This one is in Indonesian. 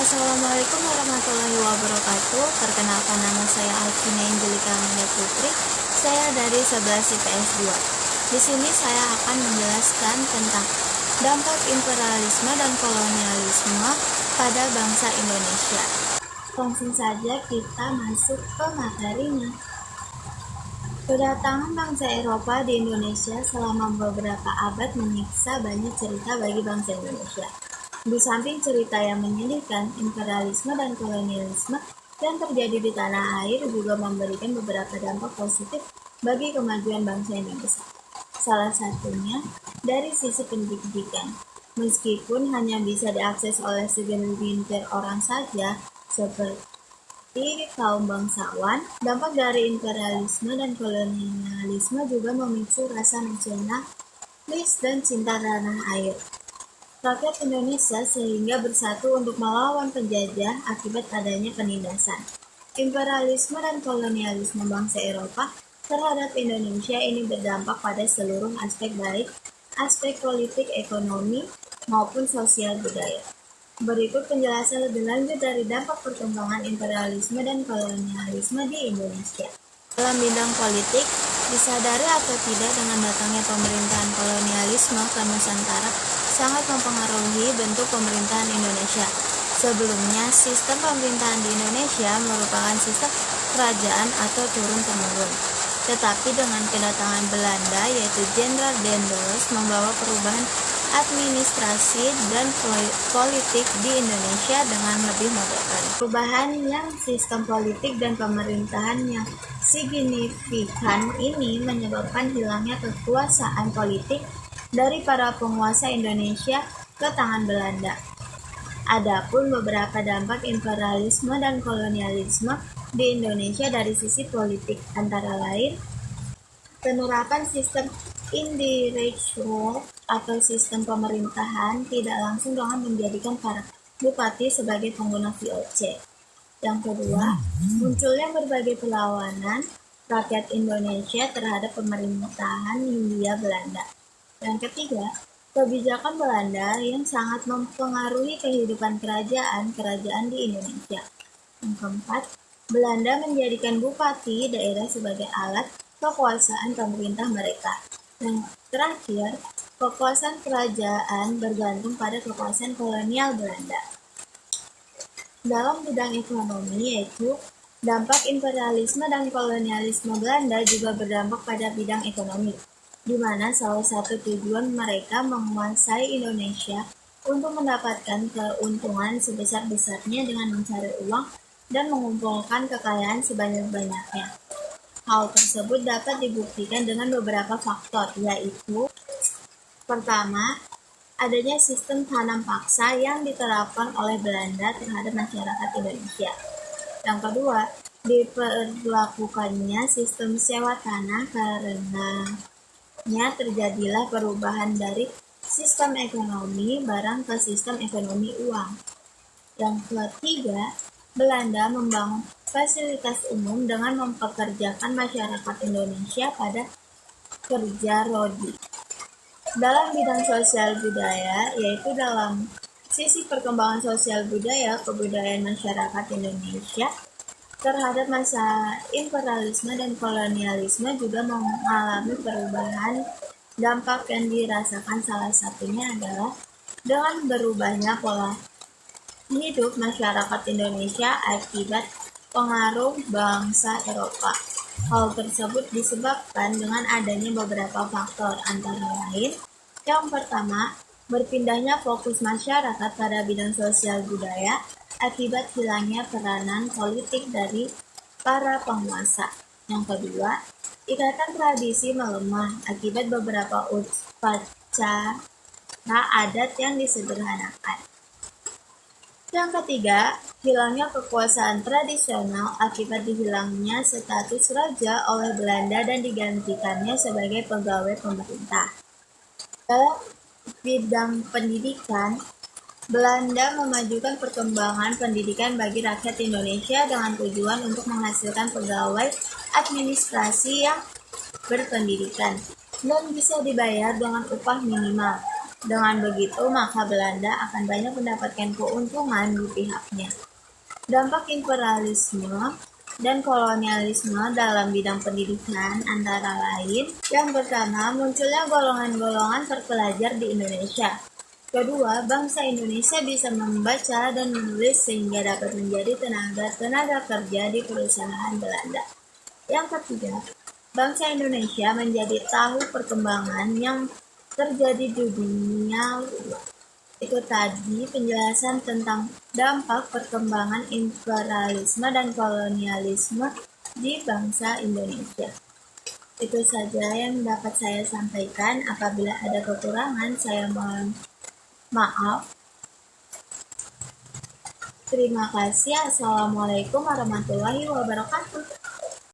Assalamualaikum warahmatullahi wabarakatuh. Perkenalkan, nama saya Alvina Angelika Amelia Putri. Saya dari 11 IPS 2. Di sini saya akan menjelaskan tentang dampak imperialisme dan kolonialisme pada bangsa Indonesia. Langsung saja kita masuk ke materinya. Kedatangan bangsa Eropa di Indonesia selama beberapa abad menyiksa banyak cerita bagi bangsa Indonesia. Di samping cerita yang menyedihkan, imperialisme dan kolonialisme yang terjadi di tanah air juga memberikan beberapa dampak positif bagi kemajuan bangsa Indonesia. Salah satunya dari sisi pendidikan. Meskipun hanya bisa diakses oleh segelintir orang saja, seperti kaum bangsawan, dampak dari imperialisme dan kolonialisme juga memicu rasa nasionalis dan cinta tanah air rakyat Indonesia sehingga bersatu untuk melawan penjajah akibat adanya penindasan. Imperialisme dan kolonialisme bangsa Eropa terhadap Indonesia ini berdampak pada seluruh aspek, baik aspek politik, ekonomi, maupun sosial budaya. Berikut penjelasan lebih lanjut dari dampak perkembangan imperialisme dan kolonialisme di Indonesia. Dalam bidang politik, disadari atau tidak, dengan datangnya pemerintahan kolonialisme ke Nusantara sangat mempengaruhi bentuk pemerintahan Indonesia. Sebelumnya, sistem pemerintahan di Indonesia merupakan sistem kerajaan atau turun-temurun. Tetapi dengan kedatangan Belanda, yaitu Jenderal Daendels, membawa perubahan administrasi dan politik di Indonesia dengan lebih modern. Perubahan yang sistem politik dan pemerintahan yang signifikan ini menyebabkan hilangnya kekuasaan politik dari para penguasa Indonesia ke tangan Belanda. Adapun beberapa dampak imperialisme dan kolonialisme di Indonesia dari sisi politik antara lain penerapan sistem indirect rule atau sistem pemerintahan tidak langsung dengan menjadikan para bupati sebagai pengguna VOC. Yang kedua, munculnya berbagai perlawanan rakyat Indonesia terhadap pemerintahan Hindia Belanda. Yang ketiga, kebijakan Belanda yang sangat mempengaruhi kehidupan kerajaan di Indonesia. Yang keempat, Belanda menjadikan bupati daerah sebagai alat kekuasaan pemerintah mereka. Yang terakhir, kekuasaan kerajaan bergantung pada kekuasaan kolonial Belanda. Dalam bidang ekonomi, yaitu dampak imperialisme dan kolonialisme Belanda juga berdampak pada bidang ekonomi, di mana salah satu tujuan mereka menguasai Indonesia untuk mendapatkan keuntungan sebesar-besarnya dengan mencari uang dan mengumpulkan kekayaan sebanyak-banyaknya. Hal tersebut dapat dibuktikan dengan beberapa faktor, yaitu pertama, adanya sistem tanam paksa yang diterapkan oleh Belanda terhadap masyarakat Indonesia. Yang kedua, diperlakukannya sistem sewa tanah karenanya terjadilah perubahan dari sistem ekonomi barang ke sistem ekonomi uang. Yang ketiga, Belanda membangun fasilitas umum dengan mempekerjakan masyarakat Indonesia pada kerja rodi. Dalam bidang sosial budaya, yaitu dalam sisi perkembangan sosial budaya, kebudayaan masyarakat Indonesia terhadap masa imperialisme dan kolonialisme juga mengalami perubahan. Dampak yang dirasakan salah satunya adalah dengan berubahnya pola hidup masyarakat Indonesia akibat pengaruh bangsa Eropa. Hal tersebut disebabkan dengan adanya beberapa faktor, antara lain yang pertama, berpindahnya fokus masyarakat pada bidang sosial budaya akibat hilangnya peranan politik dari para penguasa. Yang kedua, ikatan tradisi melemah akibat beberapa upacara adat yang disederhanakan. Yang ketiga, hilangnya kekuasaan tradisional akibat dihilangnya status raja oleh Belanda dan digantikannya sebagai pegawai pemerintah. Dalam bidang pendidikan, Belanda memajukan perkembangan pendidikan bagi rakyat Indonesia dengan tujuan untuk menghasilkan pegawai administrasi yang berpendidikan dan bisa dibayar dengan upah minimal. Dengan begitu, maka Belanda akan banyak mendapatkan keuntungan di pihaknya. Dampak imperialisme dan kolonialisme dalam bidang pendidikan antara lain, yang pertama, munculnya golongan-golongan terpelajar di Indonesia. Kedua, bangsa Indonesia bisa membaca dan menulis sehingga dapat menjadi tenaga kerja di perusahaan Belanda. Yang ketiga, bangsa Indonesia menjadi tahu perkembangan yang terjadi di dunia luar. Itu tadi penjelasan tentang dampak perkembangan imperialisme dan kolonialisme di bangsa Indonesia. Itu saja yang dapat saya sampaikan. Apabila ada kekurangan, saya mohon maaf. Terima kasih. Assalamualaikum warahmatullahi wabarakatuh.